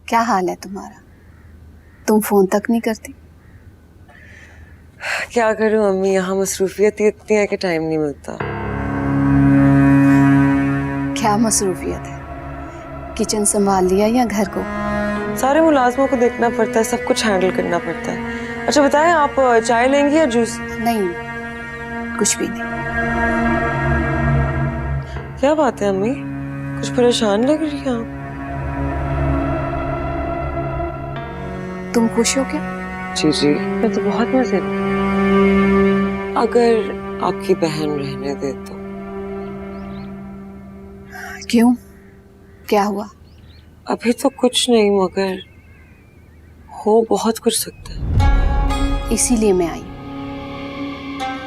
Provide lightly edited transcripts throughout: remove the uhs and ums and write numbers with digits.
क्या हाल है तुम्हारा? तुम फोन तक नहीं करती। क्या करूं अम्मी, यहाँ मसरूफियत इतनी है कि टाइम नहीं मिलता। क्या मसरूफियत है? किचन संभाल लिया या घर को? सारे मुलाजमों को देखना पड़ता है, सब कुछ हैंडल करना पड़ता है। अच्छा बताएं, आप चाय लेंगी या जूस? नहीं, कुछ भी नहीं। क्या बात है अम्मी, कुछ परेशान लग रही हैं आप? तुम खुश हो क्या? जी जी, मैं तो बहुत मजे में। अगर आपकी बहन रहने दे तो। क्यों, क्या हुआ? अभी तो कुछ नहीं, मगर हो बहुत कुछ सकता है। इसीलिए मैं आई।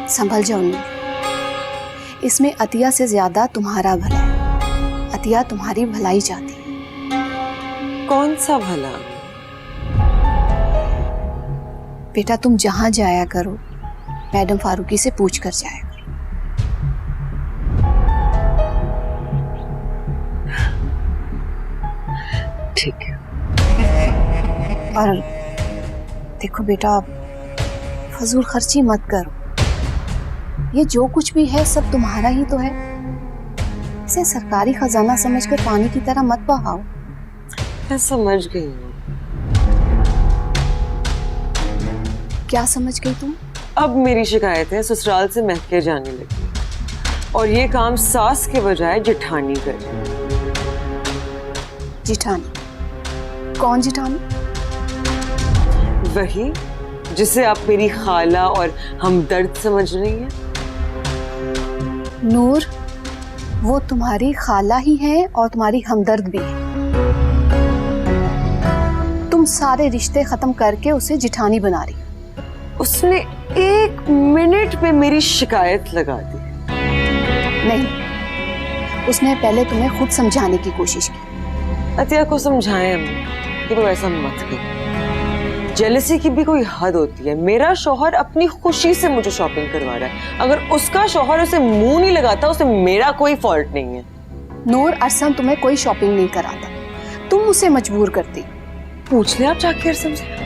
संभल जाओ नूर, इसमें अतिया से ज्यादा तुम्हारा भला है। अतिया तुम्हारी भलाई चाहती है। कौन सा भला? बेटा तुम जहां जाया करो मैडम फारूकी से पूछ कर जाया करो। ठीक है। और देखो बेटा, फजूल खर्ची मत करो। ये जो कुछ भी है सब तुम्हारा ही तो है। इसे सरकारी खजाना समझकर पानी की तरह मत बहाओ। मैं समझ गई हूँ। क्या समझ गई तुम? अब मेरी शिकायतें ससुराल से महके जाने लगी और ये काम सास के बजाय जेठानी कर रही है। जिठानी? कौन जिठानी? वही जिसे आप मेरी खाला और हमदर्द समझ रही हैं। नूर, वो तुम्हारी खाला ही है और तुम्हारी हमदर्द भी है। तुम सारे रिश्ते खत्म करके उसे जिठानी बना रही। उसने 1 मिनट में मेरी शिकायत लगा दी। नहीं, उसने पहले तुम्हें खुद समझाने की कोशिश की। अतिया को समझाएं अम्मी कि वो ऐसा मत करे। जेलसी की भी कोई हद होती है। मेरा शौहर अपनी खुशी से मुझे शॉपिंग करवा रहा है। अगर उसका शौहर उसे मुंह नहीं लगाता, उसे मेरा कोई फॉल्ट नहीं है। नूर, अरसम तुम्हें कोई शॉपिंग नहीं कराता, तुम उसे मजबूर करती। पूछ ले आप जाके अरसम से।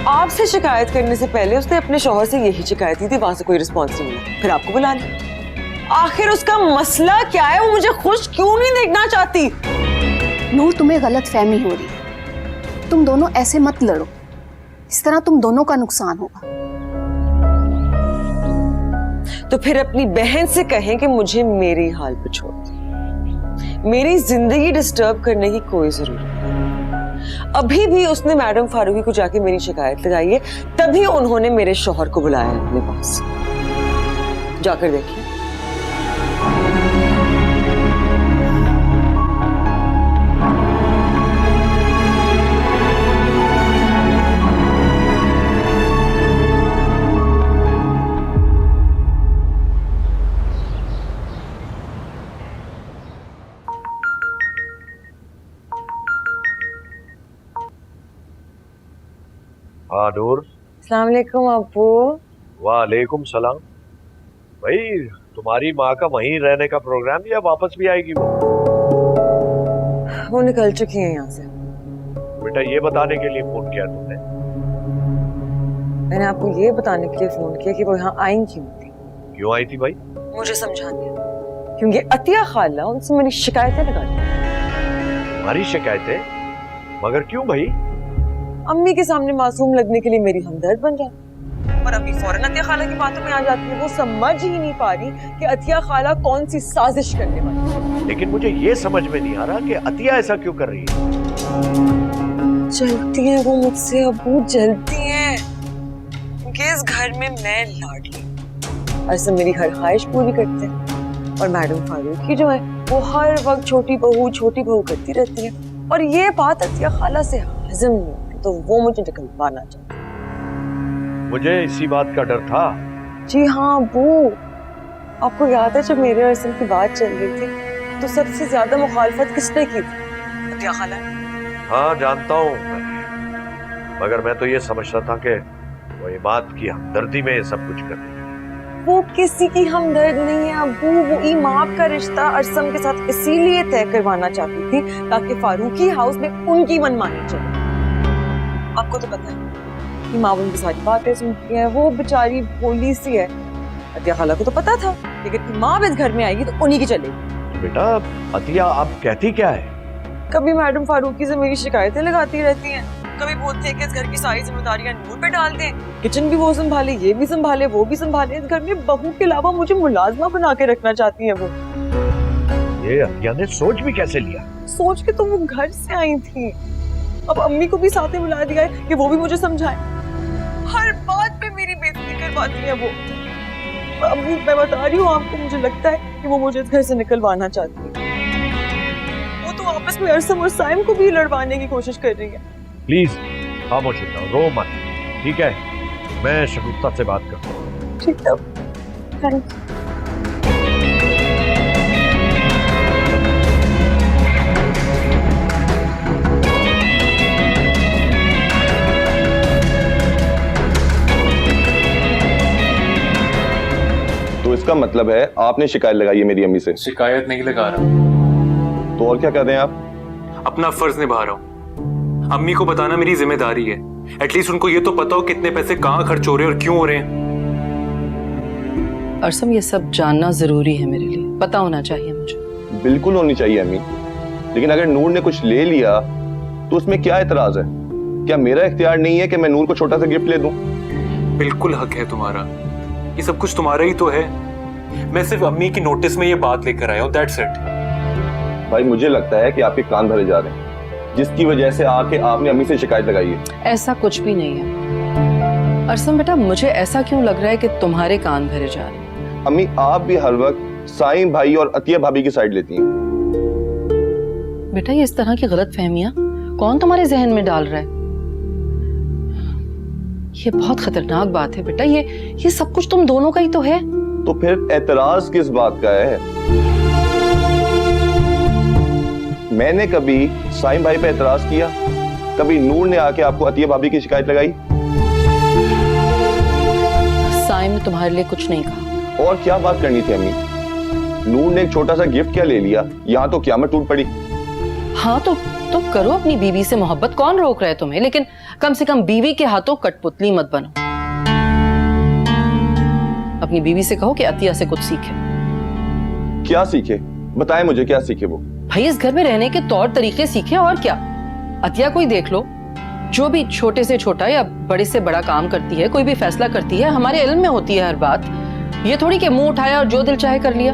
आपसे शिकायत करने से पहले उसने अपने शौहर से यही शिकायत की थी, वहां से कोई रिस्पॉन्स नहीं मिला, फिर आपको बुला लिया। आखिर उसका मसला क्या है? वो मुझे खुश क्यों नहीं देखना चाहती? नूर, तुम्हें गलत फहमी हो रही है। तुम दोनों ऐसे मत लड़ो, इस तरह तुम दोनों का नुकसान होगा। तो फिर अपनी बहन से कहें कि मुझे मेरी हाल पे छोड़ दे। मेरी जिंदगी डिस्टर्ब करने की कोई जरूरत नहीं। अभी भी उसने मैडम फारूकी को जाके मेरी शिकायत लगाई है, तभी उन्होंने मेरे शौहर को बुलाया अपने पास। जाकर देखिए। हाँ नूर। अस्सलाम वालेकुम अब्बू। वालेकुम सलाम। भाई तुम्हारी माँ का वहीं रहने का प्रोग्राम या वापस भी आएगी वो निकल चुकी हैं यहाँ से। बेटा ये बताने के लिए फोन किया तुमने? मैंने आपको ये बताने के लिए फोन किया कि वो यहाँ आई क्यों थी। क्यों आई थी भाई? मुझे समझाने, क्योंकि अतिया खाला उनसे मेरी शिकायतें लगा दी। तुम्हारी शिकायतें? मगर क्यों भाई? अम्मी के सामने मासूम लगने के लिए मेरी हमदर्द बन जाती, और अम्मी फौरन अतिया खाला की बातों में आ जाती है। वो समझ ही नहीं पा रही कि अतिया खाला कौन सी साजिश करने वाली है। लेकिन मुझे ये समझ में नहीं आ रहा कि अतिया ऐसा क्यों कर रही है। जलती है वो मुझसे अब्बू, जलती है, क्योंकि इस घर में मैं लाडली, ऐसे मेरी हर ख्वाहिश पूरी करते हैं। और मैडम फारूकी जो है वो हर वक्त छोटी बहू करती रहती है, और ये बात अतिया खाला से हजम नहीं होती, तो वो मुझे निकलवाना चाहती। मुझे इसी बात का डर था। जी हाँ अब्बू, आपको याद है जब मेरे और अरसम की बात चल रही थी तो सबसे ज्यादा मुखालफत किसने की थी? अतिया खाला। हाँ जानता हूँ, मगर मैं तो ये समझता था कि वो इमाद की हमदर्दी में सब कुछ कर रही है। वो किसी की हमदर्द नहीं है अब्बू। वो इमाम का रिश्ता अरसम के साथ इसीलिए तय करवाना चाहती थी ताकि फारूकी हाउस में उनकी मनमानी चले। आपको तो पता है इमाम उनकी सारी बातें सुनती है, वो बेचारी भोली सी है। अतिया खाला को तो पता था लेकिन इमाम इस घर में आएगी तो उन्हीं की चलेगी। बेटा अतिया आप कहती क्या है? कभी मैडम फारूकी से मेरी शिकायतें लगाती रहती हैं, कभी बोलते हैं कि इस घर की सारी जिम्मेदारियां नूर पे डाल दें, किचन भी वो संभाले, ये भी संभाले, वो भी संभाले। इस घर में बहू के अलावा मुझे मुलाजमा बना के रखना चाहती है वो। ये अतिया ने सोच भी कैसे लिया? सोच के तो वो घर से आई थी, अब अम्मी को भी साथ में बुला दिया है कि वो भी मुझे समझाए। हर बात पे मेरी बेइज्जती करवाती है वो। अम्मी मैं बता रही हूँ आपको, मुझे लगता है कि वो मुझे इस घर से निकलवाना चाहती है। वो तो आपस में अरसम और साइम को भी लड़वाने की कोशिश कर रही है। प्लीज खामोश हो जाओ, रो मत, ठीक है? मैं शगुफ्ता से बात करता हूँ। ठीक है, थैंक यू। तो इसका मतलब है आपने शिकायत लगाई है मेरी अम्मी से? शिकायत नहीं लगा रहा, तो और क्या कर रहे हैं आप? अपना फर्ज निभा रहा हूँ। अम्मी को बताना मेरी जिम्मेदारी है। एटलीस्ट उनको ये तो पता हो कितने पैसे कहाँ खर्च हो रहे हैं और क्यों हो रहे हैं। अरसम ये सब जानना जरूरी है मेरे लिए, पता होना चाहिए मुझे। बिल्कुल होनी चाहिए अम्मी, लेकिन अगर नूर ने कुछ ले लिया तो उसमें क्या एतराज है? क्या मेरा इख्तियार नहीं है कि मैं नूर को छोटा सा गिफ्ट ले दूं? बिल्कुल हक है तुम्हारा, ये सब कुछ तुम्हारा ही तो है। मैं सिर्फ अम्मी की नोटिस में ये बात लेकर आया हूँ, दैट्स इट। भाई मुझे लगता है कि आपके कान भरे जा रहे हैं, जिसकी वजह से आके आपने अम्मी से शिकायत लगाई है। ऐसा कुछ भी नहीं है अरसम बेटा, मुझे ऐसा क्यों लग रहा है कि तुम्हारे कान भरे जा रहे हैं? अम्मी आप भी हर वक्त साईं भाई और अतिया भाभी की साइड लेती हैं। बेटा ये इस तरह की गलत फहमियां कौन तुम्हारे जहन में डाल रहा है? ये बहुत खतरनाक बात है बेटा, ये सब कुछ तुम दोनों का ही तो है। तो फिर एतराज किस बात का है? मैंने कभी साईं भाई पे एतराज किया? कभी नूर ने आके आपको अतिया भाभी की शिकायत लगाई? साईं ने तुम्हारे लिए कुछ नहीं कहा। और क्या बात करनी थी अम्मी? नूर ने एक छोटा सा गिफ्ट क्या ले लिया, यहाँ तो क़यामत टूट पड़ी। हाँ तो करो अपनी बीवी से मोहब्बत, कौन रोक रहा है तुम्हें? लेकिन कम से कम बीवी के हाथों कठपुतली मत बनो। अपनी बीवी से कहो कि अतिया से कुछ सीखे। क्या सीखे? बताएं मुझे, क्या सीखे वो? भाई इस घर में रहने के तौर तरीके सीखे, और क्या। अतिया कोई देख लो, जो भी छोटे से छोटा या बड़े से बड़ा काम करती है, कोई भी फैसला करती है, हमारे इल्म में होती है हर बात। ये थोड़ी कि मुंह उठाया और जो दिल चाहे कर लिया।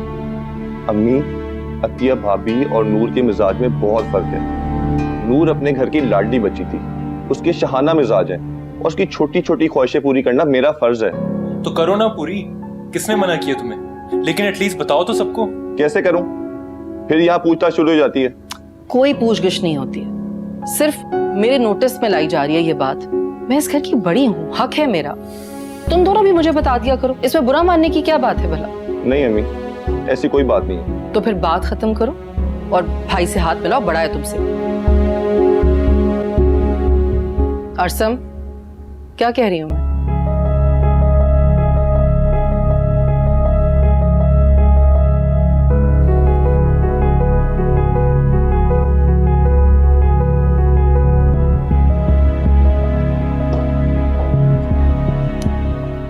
अम्मी, अतिया भाभी और नूर के मिजाज में बहुत फर्क है। नूर अपने घर की लाडली बच्ची थी, उसके शहाना मिजाज है, और उसकी छोटी छोटी ख्वाहिशें पूरी करना मेरा फर्ज है। तो करो ना पूरी, किसने मना किया तुम्हें? लेकिन एटलीस्ट बताओ तो सबको। कैसे करूं? फिर यहाँ पूछताछ शुरू हो जाती है। कोई पूछगिछ नहीं होती है, सिर्फ मेरे नोटिस में लाई जा रही है ये बात। मैं इस घर की बड़ी हूँ, हक है मेरा। तुम दोनों भी मुझे बता दिया करो, इसमें बुरा मानने की क्या बात है भला? नहीं अम्मी, ऐसी कोई बात नहीं है। तो फिर बात खत्म करो और भाई से हाथ मिलाओ, बड़ा है तुमसे। अरसम, क्या कह रही हूं मैं?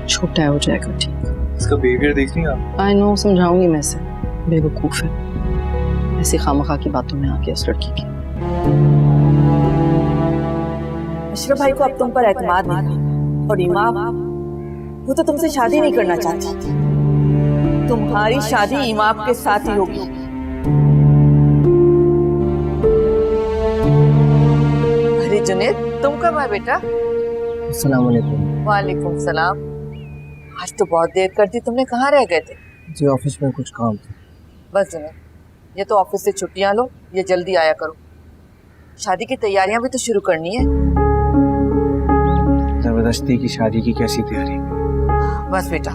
छोटा है, हो जाएगा ठीक। इसका बिहेवियर देख रही हैं आप? आई नो, समझाऊंगी मैं इसे, बेवकूफ है, ऐसी खामखा की बातों में आके इस लड़की की। अशरफ भाई को अब तुम पर एतमाद नहीं, और इमाम वो तो तुमसे शादी नहीं करना चाहती। तुम्हारी शादी इमाम के साथ ही होगी। अरे जुनेद, तुम कब आए बेटा? अस्सलाम वालेकुम। वालेकुम सलाम। आज तो बहुत देर कर दी तुमने, कहाँ रह गए थे? जी ऑफिस में कुछ काम था। बस जुनेद, ये तो ऑफिस से छुट्टियां लो, ये जल्दी आया करो। शादी की तैयारियां भी तो शुरू करनी है। जबरदस्ती की शादी की कैसी तैयारी? बस बेटा,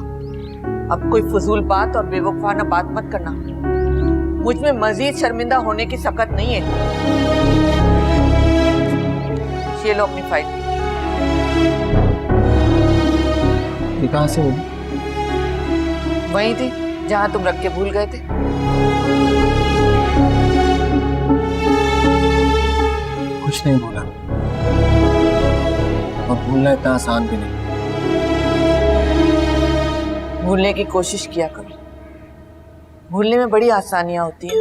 अब कोई फजूल बात और बेवकूफाना बात मत करना। मुझ में मजीद शर्मिंदा होने की सकत नहीं है। ये लो अपनी फाइल। ये कहाँ से मिली? वहीं थी जहां तुम रख के भूल गए थे। कुछ नहीं भूला, और भूलना इतना आसान भी नहीं। भूलने की कोशिश किया करो, भूलने में बड़ी आसानियां होती हैं।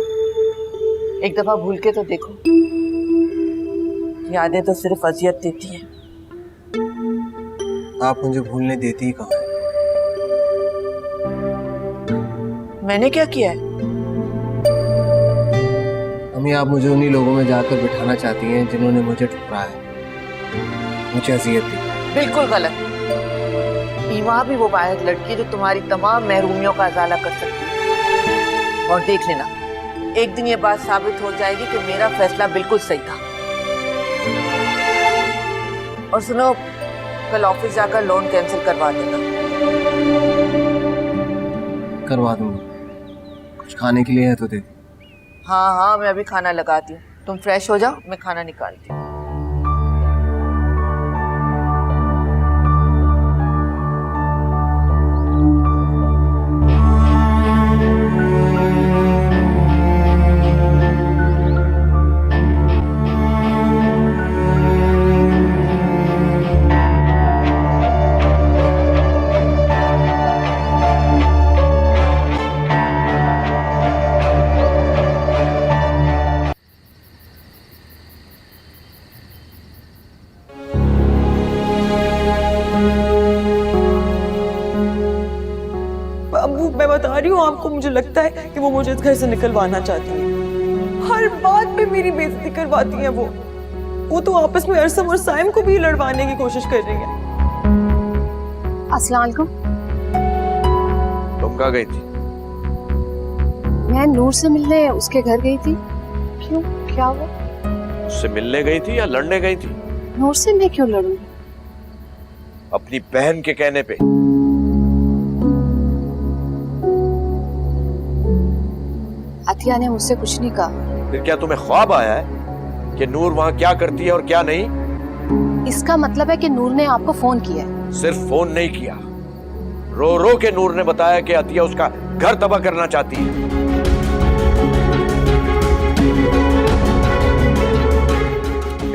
एक दफा भूल के तो देखो, यादें तो सिर्फ अजियत देती हैं। आप मुझे भूलने देती ही कहाँ है? मैंने क्या किया है? अम्मी, आप मुझे उन्हीं लोगों में जाकर बिठाना चाहती हैं जिन्होंने मुझे ठुकराया, मुझे अजियत दी। बिल्कुल गलत। ईमा भी वो वाहिद लड़की है जो तुम्हारी तमाम महरूमियों का अजाला कर सकती है। और देख लेना, एक दिन ये बात साबित हो जाएगी कि मेरा फैसला बिल्कुल सही था। और सुनो, कल ऑफिस जाकर लोन कैंसिल करवा देना। करवा दूंगा। कुछ खाने के लिए है तो दे दो। हाँ हाँ, मैं अभी खाना लगाती हूँ, तुम फ्रेश हो जाओ, मैं खाना निकालती हूँ। अबू, मैं बता रही हूँ आपको, मुझे लगता है कि वो मुझे इस घर से निकलवाना चाहती है। हर बात पे मेरी बेइज्जती करवाती है वो तो आपस में अरसम और साइम को भी लड़वाने की कोशिश कर रही है। अस्सलाम वालेकुम। तुम कहाँ गई थी? मैं नूर से मिलने उसके घर गई थी। क्यों, क्या हुआ? उससे मिलने गई थी या लड़ने गई थी? नूर से मैं क्यों लड़ूंगी? अपनी बहन के कहने पे। अतिया ने मुझसे कुछ नहीं कहा। फिर क्या तुम्हें ख्वाब आया है कि नूर वहां क्या करती है और क्या नहीं? इसका मतलब है कि नूर ने आपको फोन किया है? सिर्फ फोन नहीं किया, रो रो के नूर ने बताया कि अतिया उसका घर तबाह करना चाहती है।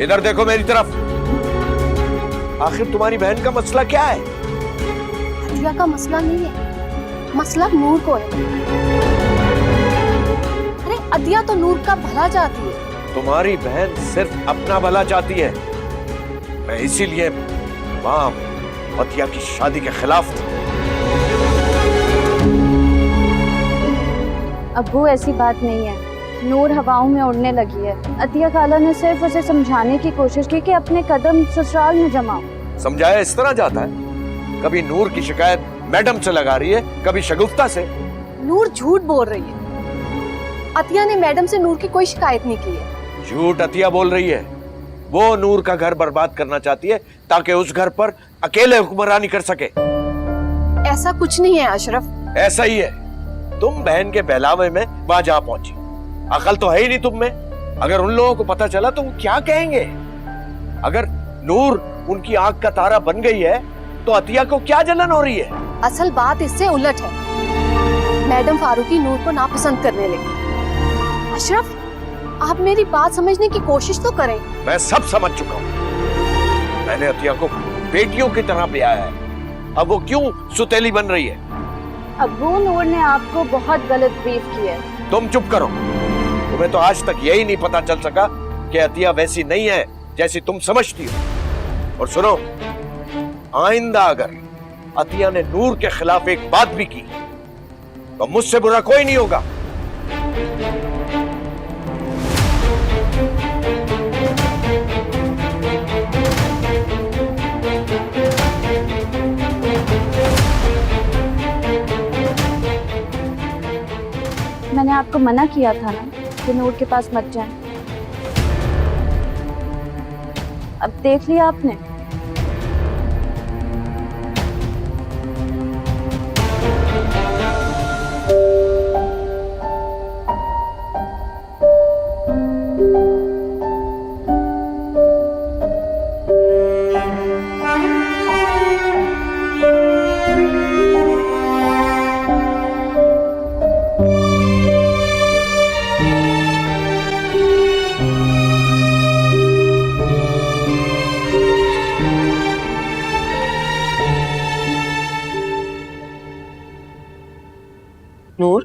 इधर देखो मेरी तरफ। आखिर तुम्हारी बहन का मसला क्या है? अतिया का मसला नहीं है, मसला नूर को है। अरे अतिया तो नूर का भला चाहती है। तुम्हारी बहन सिर्फ अपना भला चाहती है। मैं इसीलिए मां अतिया की शादी के खिलाफ था। अब्बू, ऐसी बात नहीं है। नूर हवाओं में उड़ने लगी है। अतिया खाला ने सिर्फ उसे समझाने की कोशिश की कि अपने कदम ससुराल में जमाओ। समझाया इस तरह जाता है? कभी नूर की शिकायत मैडम से लगा रही है, कभी शगुफ्ता से। नूर झूठ बोल रही है। अतिया ने मैडम से नूर की कोई शिकायत नहीं की है। झूठ अतिया बोल रही है। वो नूर का घर बर्बाद करना चाहती है ताकि उस घर पर अकेले हुक्मरानी कर सके। ऐसा कुछ नहीं है अशरफ। ऐसा ही है। तुम बहन के बहलावे में वहां जा पहुंची, अकल तो है ही नहीं तुम में। अगर उन लोगों को पता चला तो वो क्या कहेंगे? अगर नूर उनकी आंख का तारा बन गई है तो अतिया को क्या जलन हो रही है? असल बात इससे उलट है। मैडम फारूकी नूर को नापसंद करने लगी। अशरफ, आप मेरी बात समझने की कोशिश तो करें। मैं सब समझ चुका हूँ। मैंने अतिया को बेटियों की तरह ब्याया है। अब वो क्यों सुतेली बन रही है? अब्बू, नूर ने आपको बहुत गलत ब्रीफ किया है। तुम चुप करो। तुम्हें तो आज तक यही नहीं पता चल सका कि अतिया वैसी नहीं है जैसी तुम समझती हो। और सुनो, आइंदा अगर अतिया ने नूर के खिलाफ एक बात भी की तो मुझसे बुरा कोई नहीं होगा। मैंने आपको मना किया था ना कि नूर के पास मत जाएं। अब देख लिया आपने। नूर,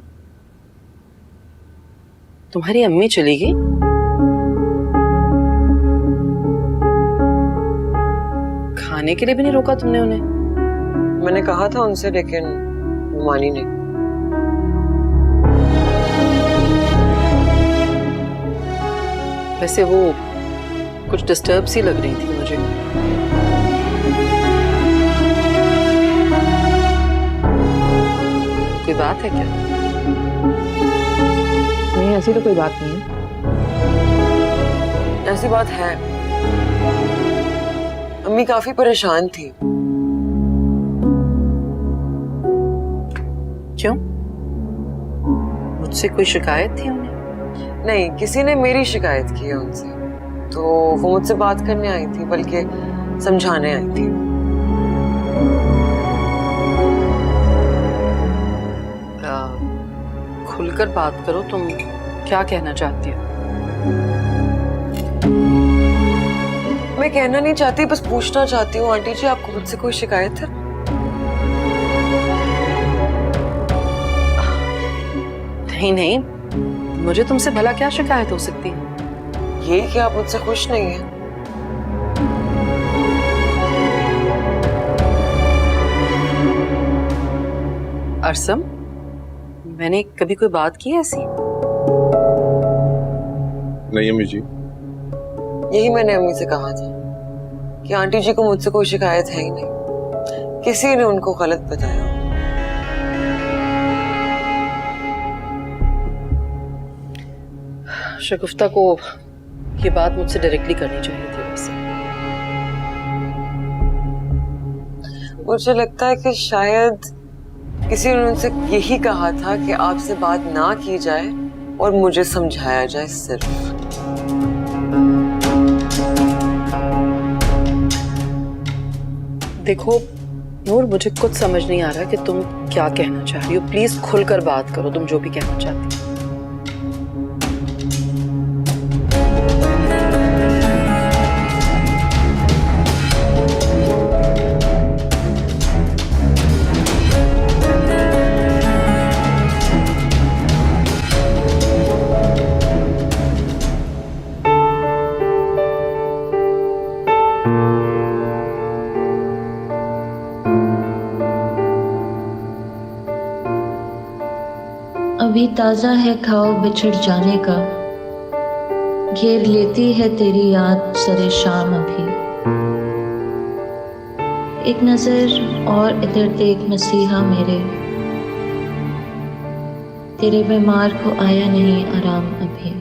तुम्हारी अम्मी चली गई? खाने के लिए भी नहीं रोका तुमने उन्हें? मैंने कहा था उनसे, लेकिन वो मानी नहीं। वैसे वो कुछ डिस्टर्ब सी लग रही थी मुझे। कोई बात है क्या? नहीं, ऐसी तो कोई बात नहीं है। ऐसी बात है, अम्मी काफी परेशान थी। क्यों? मुझसे कोई शिकायत थी उन्हें? नहीं, किसी ने मेरी शिकायत की है उनसे, तो वो मुझसे बात करने आई थी, बल्कि समझाने आई थी। खुलकर बात करो, तुम क्या कहना चाहती हो? मैं कहना नहीं चाहती, बस पूछना चाहती हूँ। आंटी जी, आपको मुझसे कोई शिकायत है? नहीं नहीं, मुझे तुमसे भला क्या शिकायत हो सकती है? यही कि आप मुझसे खुश नहीं हैं। अरसम, मैंने कभी कोई बात की है ऐसी? नहीं अम्मी जी। यही मैंने अम्मी से कहा था कि आंटी जी को मुझसे कोई शिकायत है ही नहीं, किसी ने उनको गलत बताया। शगुफ्ता को ये बात मुझसे डायरेक्टली करनी चाहिए थी वैसे। मुझे लगता है कि शायद किसी ने उनसे यही कहा था कि आपसे बात ना की जाए और मुझे समझाया जाए सिर्फ। देखो नूर, मुझे कुछ समझ नहीं आ रहा कि तुम क्या कहना चाह रही हो। प्लीज खुलकर बात करो, तुम जो भी कहना चाहती हो। अभी ताज़ा है खाओ बिछड़ जाने का, घेर लेती है तेरी याद सरे शाम अभी। एक नज़र और इधर देख मसीहा मेरे, तेरे बीमार को आया नहीं आराम अभी।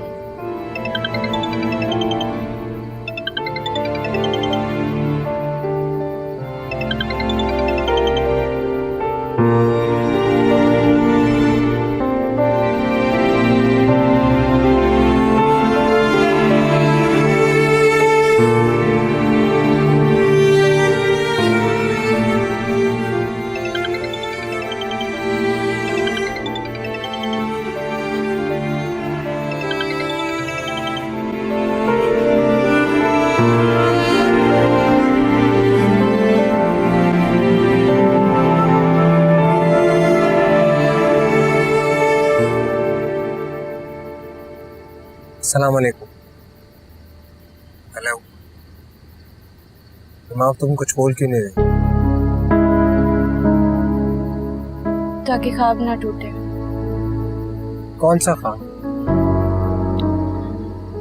अस्सलाम वालेकुम। हेलो दिमाग, तुम कुछ बोल क्यों नहीं रहे? ताकि ख्वाब ना टूटे। कौन सा ख्वाब?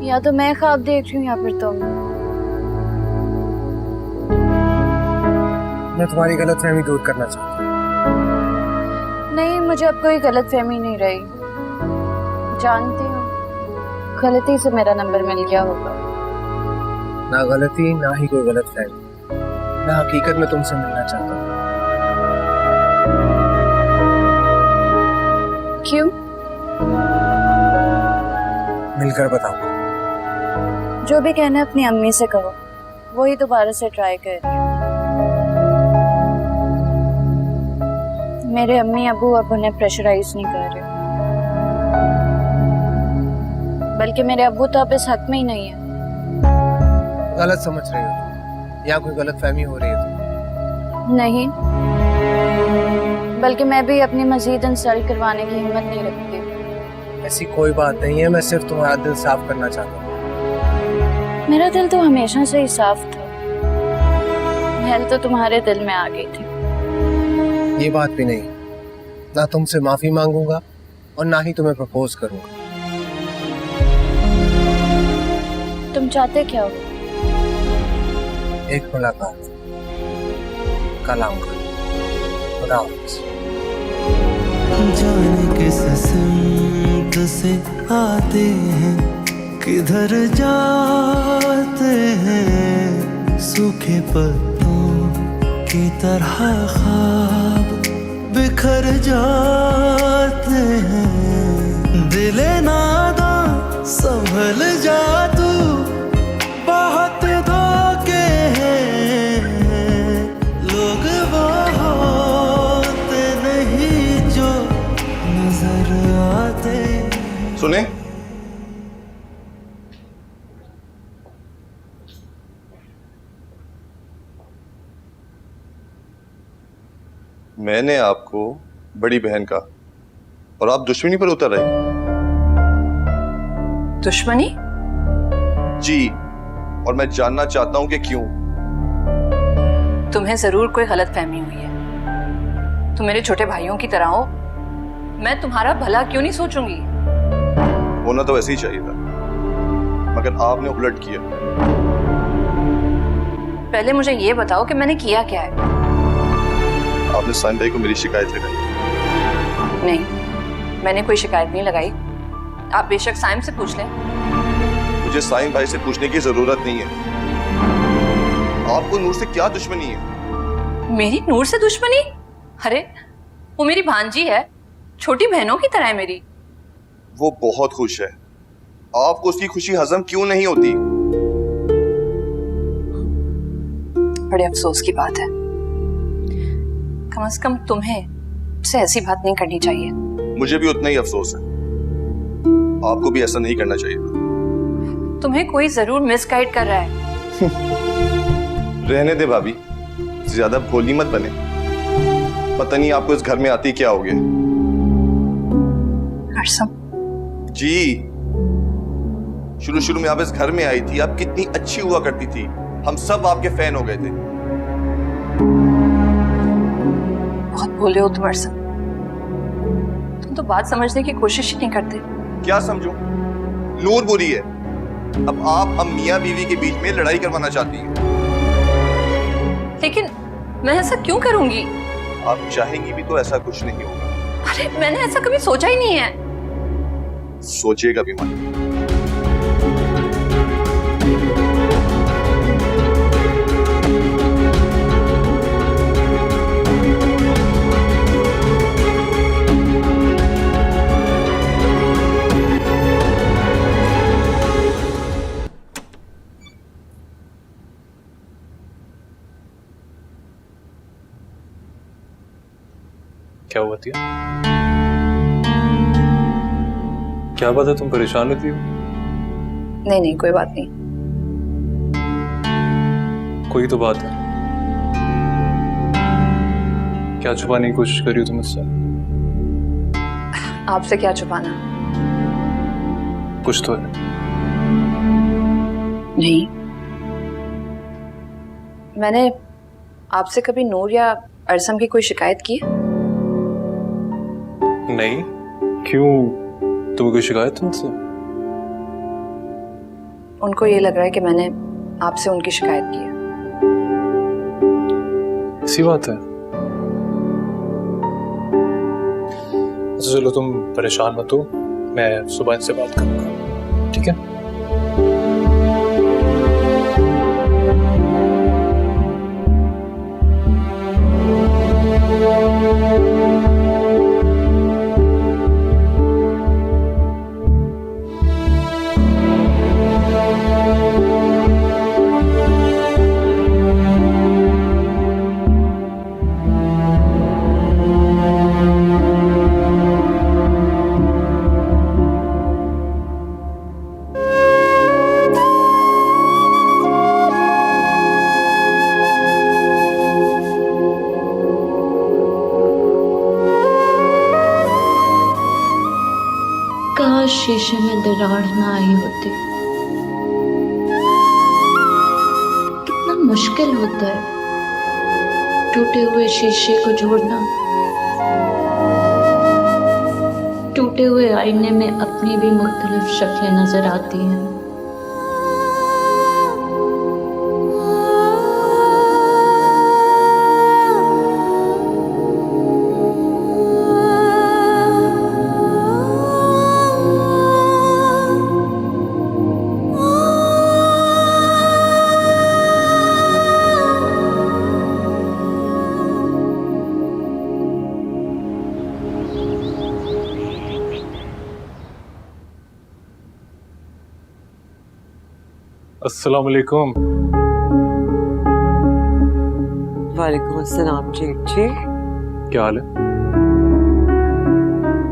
या तो मैं ख्वाब देख रही हूँ या फिर तुम। मैं तुम्हारी गलतफहमी दूर करना चाहता हूँ। नहीं, मुझे अब कोई गलतफहमी नहीं रही। जानती हूँ गलती से मेरा नंबर मिल गया होगा। ना गलती, ना ही कोई गलतफहमी। मैं हकीकत में तुमसे मिलना चाहता हूँ। क्यों? मिलकर बताऊंगा। जो भी कहना है अपनी अम्मी से कहो, वही दोबारा से ट्राई कर रही हूँ। मेरे अम्मी अबू अब उन्हें प्रेशराइज नहीं कर रहे, बल्कि मेरे अब्बू तो अब इस हक में ही नहीं है। गलत समझ रही हो या कोई गलतफहमी हो रही है? नहीं, बल्कि मैं भी अपनी मजीद इंस्टॉल करवाने की हिम्मत नहीं रखती। ऐसी कोई बात नहीं है, मैं सिर्फ तुम्हारा दिल साफ करना चाहता हूँ। मेरा दिल तो हमेशा से ही साफ था, महल तो तुम्हारे दिल में आ गई थी। ये बात भी नहीं, ना तुमसे माफी मांगूंगा और ना ही तुम्हें प्रपोज करूंगा। तुम चाहते क्या हो? एक मुलाकात, कल आऊंगा। खुदा हाफिज़। जाने किस सिमत से आते हैं, किधर जाते हैं, सूखे पत्तों की तरह ख्वाब बिखर जाते हैं। दिले नादा संभल जा तू, बहुत धोखे हैं, लोग वो होते नहीं जो नजर आते। सुने, मैंने आपको बड़ी बहन कहा और आप दुश्मनी पर उतर रहे। दुश्मनी? जी, और मैं जानना चाहता हूं कि क्यों। तुम्हें जरूर कोई गलतफहमी हुई है। तुम मेरे छोटे भाइयों की तरह हो, मैं तुम्हारा भला क्यों नहीं सोचूंगी? होना तो ऐसे ही चाहिए था, मगर आपने उलट किया। पहले मुझे ये बताओ कि मैंने किया क्या है। आपने साइम भाई को मेरी शिकायत लगाई। नहीं, मैंने कोई शिकायत नहीं लगाई। आप बेशक साइम से पूछ लें। मुझे साइम भाई से पूछने की जरूरत नहीं है। आपको नूर से क्या दुश्मनी है? मेरी नूर से दुश्मनी? अरे वो मेरी भांजी है, छोटी बहनों की तरह है मेरी। वो बहुत खुश है, आपको उसकी खुशी हजम क्यों नहीं होती? बड़े अफसोस की बात है। कम से कम तुम्हें से ऐसी बात नहीं करनी चाहिए। मुझे भी उतना ही अफसोस है, आपको भी ऐसा नहीं करना चाहिए। तुम्हें कोई जरूर मिसगाइड कर रहा है। रहने दे भाभी, ज्यादा भोली मत बने। पता नहीं आपको इस घर में आती क्या हो गया। अरसम जी, शुरू में आप इस घर में आई थी, आप कितनी अच्छी हुआ करती थी, हम सब आपके फैन हो गए थे। बहुत बोले हो तुम अरसम, तुम तो बात समझने की कोशिश ही नहीं करते। क्या समझो? नूर बुरी है, अब आप हम मियां बीवी के बीच में लड़ाई करवाना चाहती हैं। लेकिन मैं ऐसा क्यों करूंगी? आप चाहेंगी भी तो ऐसा कुछ नहीं होगा। अरे मैंने ऐसा कभी सोचा ही नहीं है। सोचिएगा भी मत। क्या हुआ थी? क्या बात है, तुम परेशान होती हो? नहीं नहीं, कोई बात नहीं। कोई तो बात है। क्या छुपाने की कोशिश कर रही हो तुम मुझसे? आपसे क्या छुपाना? कुछ तो है। नहीं, मैंने आपसे कभी नूर या अरसम की कोई शिकायत की है? नहीं, क्यों? तुम्हें कोई शिकायत तुमसे? उनको ये लग रहा है कि मैंने आपसे उनकी शिकायत की है। ऐसी बात है? अच्छा चलो, तुम परेशान मत हो, मैं सुबह इनसे बात करूंगा, ठीक है? काश शीशे में दरार ना आई होती। कितना मुश्किल होता है टूटे हुए शीशे को जोड़ना। टूटे हुए आईने में अपनी भी मुख्तलिफ शक्लें नजर आती हैं। अस्सलाम वालेकुम। वालेकुम अस्सलाम जी। जी क्या हाल है?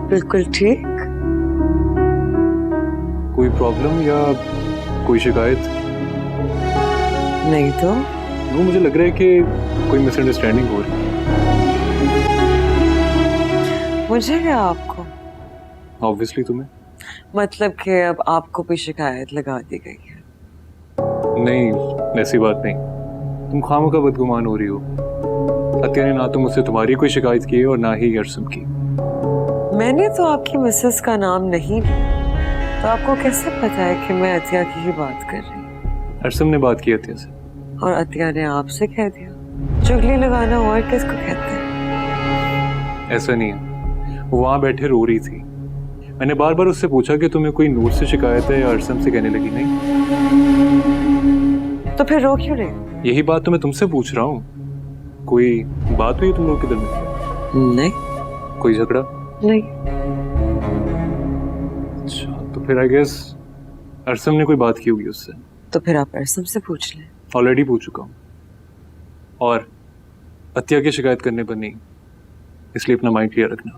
बिल्कुल ठीक। कोई प्रॉब्लम या कोई शिकायत? नहीं तो वो मुझे लग रहा है कि कोई मिसअंडरस्टैंडिंग हो रही है। मुझे क्या आपको? ऑब्वियसली तुम्हें। मतलब कि अब आपको भी शिकायत लगा दी गई है? नहीं, ऐसी बात नहीं। तुम खामों का बदगुमान हो रही हो। अतिया ने ना तो मुझसे तुम्हारी कोई शिकायत की है और ना ही अर्सम की। मैंने तो आपकी मिसेस का नाम नहीं लिया, तो आपको कैसे पता है कि मैं अतिया की ही बात कर रही हूँ? अर्सम ने बात की अतिया से। और अतिया ने आपसे कह दिया। चुगली लगाना और किसको कहते हैं? ऐसा नहीं है, वो वहां बैठे रो रही थी। मैंने बार बार उससे पूछा कि तुम्हें कोई नूर से शिकायत है या अर्सम से, कहने लगी नहीं। तो फिर रो क्यों रहे? यही बात तो मैं तुमसे पूछ रहा हूँ। कोई बात हुई तुम लोग के दरमियान? नहीं। कोई झगड़ा? नहीं। अच्छा, तो फिर आई गेस अर्सम ने कोई बात की होगी उससे। तो फिर आप अर्सम से पूछ लें। ऑलरेडी पूछ चुका हूँ, और अतिया की शिकायत करने पर नहीं, इसलिए अपना माइंड क्लियर रखना।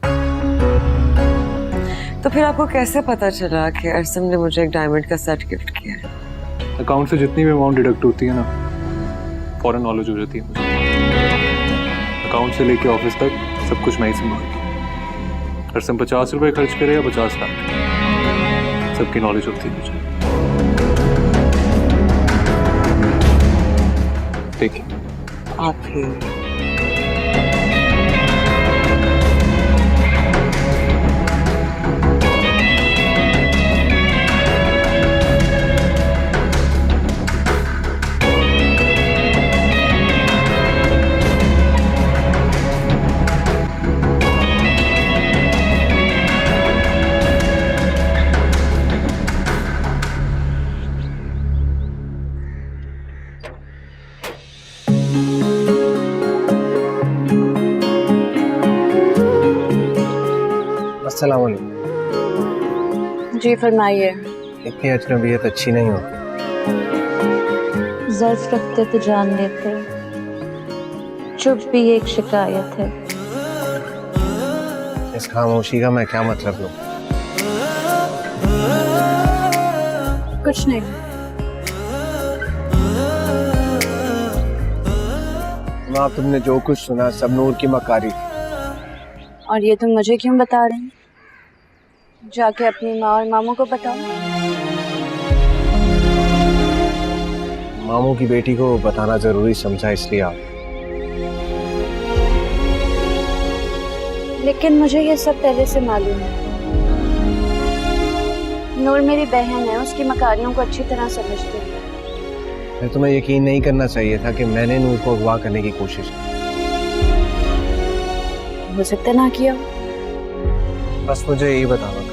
तो फिर आपको कैसे पता चला कि अर्सम ने मुझे एक डायमंड का सेट गिफ्ट किया है? अकाउंट से जितनी भी अमाउंट डिडक्ट होती है ना, फौरन नॉलेज हो जाती है मुझे। अकाउंट से लेके ऑफिस तक सब कुछ मैं ही संभालती हूँ। अर्सम 50 रुपए खर्च करे या 50 लाख, सबकी नॉलेज होती है मुझे। देखिए आप ही अस्सलाम वालेकुम। जी फरमाइए। इतनी अजनबियत अच्छी नहीं होती। ज़र्फ रखते तो जान लेते, चुप भी एक शिकायत है। इस खामोशी का मैं क्या मतलब लूं? कुछ नहीं। माँ, तुमने जो कुछ सुना सब नूर की मकारी थी। और ये तुम मुझे क्यों बता रहे हैं? जाके अपनी माँ और मामू को बताओ। मामू की बेटी को बताना जरूरी समझा, इसलिए आप। लेकिन मुझे ये सब पहले से मालूम है। नूर मेरी बहन है, उसकी मकारियों को अच्छी तरह समझती है। फिर तुम्हें यकीन नहीं करना चाहिए था कि मैंने नूर को अगवा करने की कोशिश की। हो सकता ना किया। बस मुझे यही बताना था।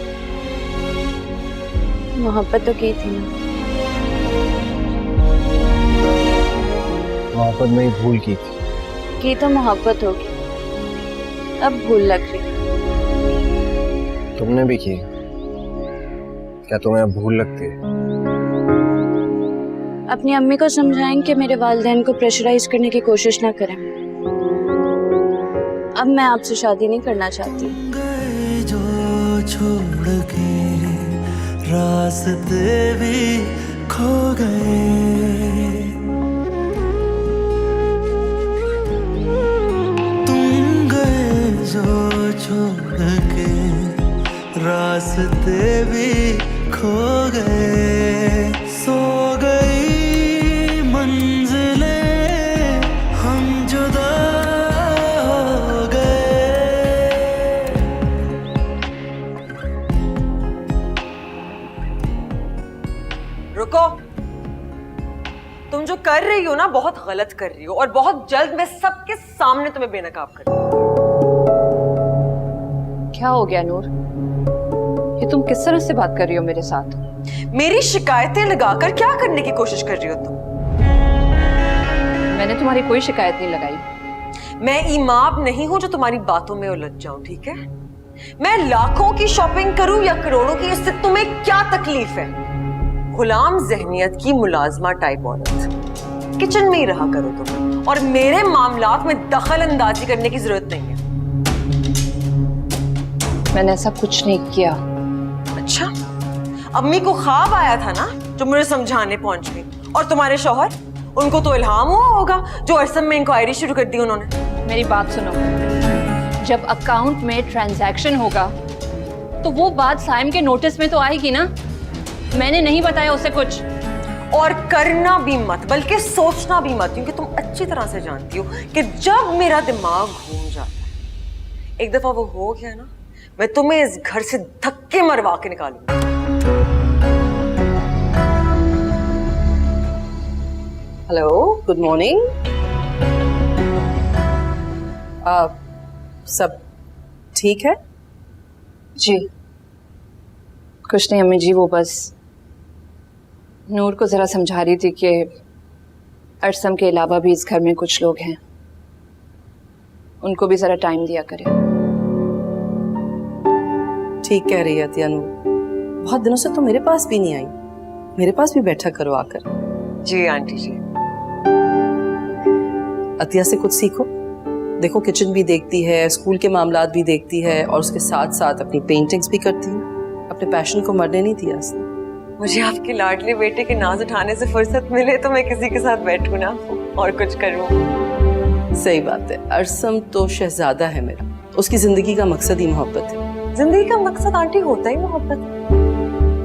मोहब्बत तो की थी ना। मोहब्बत में ही भूल की थी। की तो मोहब्बत होगी, अब भूल लग रही। तुमने भी की, क्या तुम्हें अब भूल लगती है? अपनी अम्मी को समझाएं कि मेरे वालिदैन को प्रेशराइज करने की कोशिश ना करें। अब मैं आपसे शादी नहीं करना चाहती। जो छोड़ के रास्ते भी खो गए, तुम गए जो छोड़ के रास्ते भी खो गए, सो गई मंजिलें, हम जुदा हो गए। रुको, तुम जो कर रही हो ना बहुत गलत कर रही हो, और बहुत जल्द मैं सबके सामने तुम्हें बेनकाब कर दूंगी। क्या हो गया नूर? ये तुम किस तरह से बात कर रही हो मेरे साथ? मेरी शिकायतें लगाकर क्या करने की कोशिश कर रही हो तुम? मैंने तुम्हारी कोई शिकायत नहीं लगाई। मैं इमाम नहीं हूं जो तुम्हारी बातों में उलझ जाऊं, ठीक है? मैं लाखों की शॉपिंग करूं या करोड़ों की, इससे तुम्हें क्या तकलीफ है? गुलाम जहनियत की मुलाजमा टाइप औरत, किचन में ही रहा करो तुम, और मेरे मामलात में दखल अंदाजी करने की जरूरत नहीं है। मैंने ऐसा कुछ नहीं किया। अच्छा, अम्मी को ख्वाब आया था ना जो मुझे समझाने पहुंच गई, और तुम्हारे शौहर, उनको तो इल्हाम हुआ होगा जो अरसम में इंक्वायरी शुरू कर दी उन्होंने। मेरी बात सुनो, जब अकाउंट में ट्रांजैक्शन होगा तो वो बात साइम के नोटिस में तो आएगी ना। मैंने नहीं बताया उसे कुछ। और करना भी मत, बल्कि सोचना भी मत, क्योंकि तुम अच्छी तरह से जानती हो कि जब मेरा दिमाग घूम जाता है, एक दफा वो हो गया ना, मैं तुम्हें इस घर से धक्के मरवा के निकालूंगी। Hello, good morning. सब ठीक है? जी कुछ नहीं अम्मी जी, वो बस नूर को जरा समझा रही थी कि अरसम के अलावा भी इस घर में कुछ लोग हैं, उनको भी जरा टाइम दिया करें। ठीक कह रही है अतिया नूर, बहुत दिनों से तो मेरे पास भी नहीं आई, मेरे पास भी बैठा करो आकर। जी आंटी जी। अतिया से कुछ सीखो, देखो किचन भी देखती है, स्कूल के मामलात भी देखती है, और उसके साथ साथ अपनी पेंटिंग्स भी करती है। अपने पैशन को मरने नहीं दिया उसने। मुझे आपके लाडले बेटे के नाज उठाने से फुर्सत मिले तो मैं किसी के साथ बैठूं ना और कुछ करूं। सही बात है, अरसम तो शहजादा है मेरा, उसकी जिंदगी का मकसद ही मोहब्बत है। जिंदगी का मकसद आंटी होता ही मोहब्बत।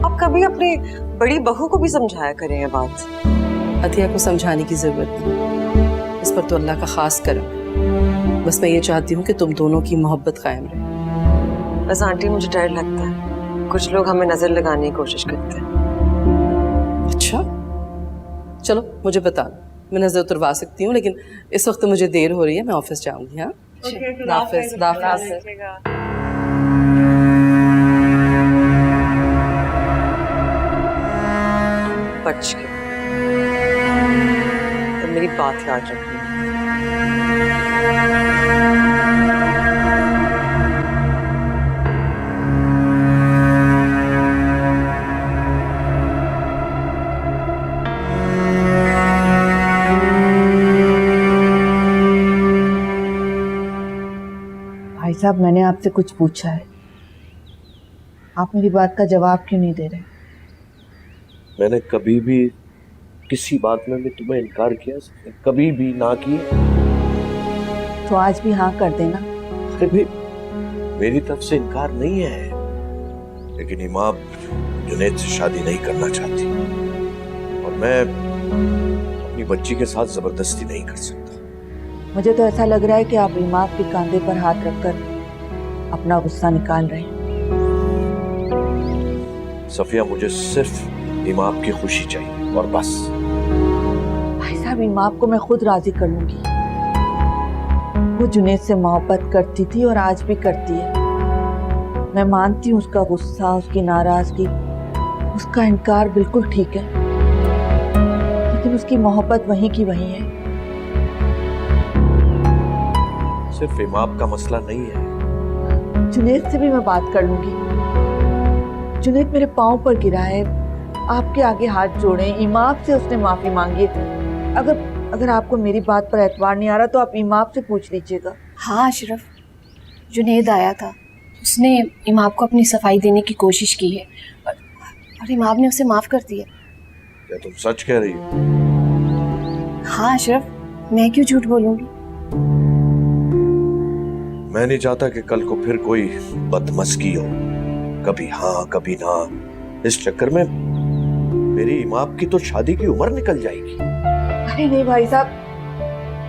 आप कभी अपनी बड़ी बहू को भी समझाया करें ये बात। अतिया को समझाने की जरूरत नहीं, इस पर तो अल्लाह का खास करम। बस मैं ये चाहती हूँ कि तुम दोनों की मोहब्बत कायम रहे। बस आंटी मुझे डर लगता है, कुछ लोग हमें नजर लगाने की कोशिश करते हैं। अच्छा चलो मुझे बता, मैं नजर उतरवा सकती हूँ, लेकिन इस वक्त मुझे देर हो रही है, मैं ऑफिस जाऊंगी। हाँ हाफिज। बच के तो मेरी बात याद रखना। भाई साहब, मैंने आपसे कुछ पूछा है, आप मेरी बात का जवाब क्यों नहीं दे रहे? मैंने कभी भी किसी बात में भी तुम्हें इनकार किया? कभी भी ना किया? तो आज भी हाँ कर देना। अरे भाई, मेरी तरफ से इनकार नहीं है, लेकिन इमाम जुनैद से शादी नहीं करना चाहती, और मैं अपनी बच्ची के साथ जबरदस्ती नहीं कर सकता। मुझे तो ऐसा लग रहा है कि आप इमाम के कंधे पर हाथ रखकर अपना गुस्सा निकाल रहे हैं। सफिया, मुझे सिर्फ इमाम की खुशी चाहिए और बस। भाई साहब, इमाम को मैं खुद राजी कर लूंगी। वो जुनैद से मोहब्बत करती थी और आज भी करती है। मैं मानती हूँ उसका गुस्सा, उसकी नाराजगी, उसका इनकार बिल्कुल ठीक है, लेकिन उसकी मोहब्बत वहीं की वहीं है। सिर्फ इमाम का मसला नहीं है। जुनैद से भी मैं बात कर लूंगी। जुनैद मेरे पाँव पर गिरा है, आपके आगे हाथ जोड़े, इमाम से उसने माफी मांगी। अगर आपको मेरी बात पर एतबार नहीं आ रहा तो आप इमाम से पूछ लीजिएगा। हाँ अशरफ, जुनैद आया था, उसने इमाम को अपनी सफाई देने की कोशिश की है, और इमाम ने उसे माफ कर दिया। क्या तुम सच कह रही हो? हाँ अशरफ, मैं क्यों झूठ बोलूंगी। मैं नहीं चाहता कि कल को फिर कोई बदमस्की हो, कभी हाँ कभी ना, इस चक्कर में मेरी इमाम की तो शादी की उम्र निकल जाएगी। अरे नहीं भाई साहब,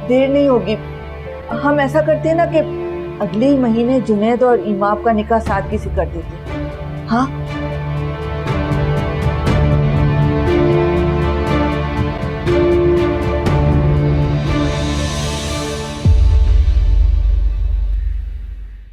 देर नहीं होगी। हम ऐसा करते हैं ना कि अगले ही महीने जुनैद और इमाम का निकाह सादगी से कर देते हैं। हाँ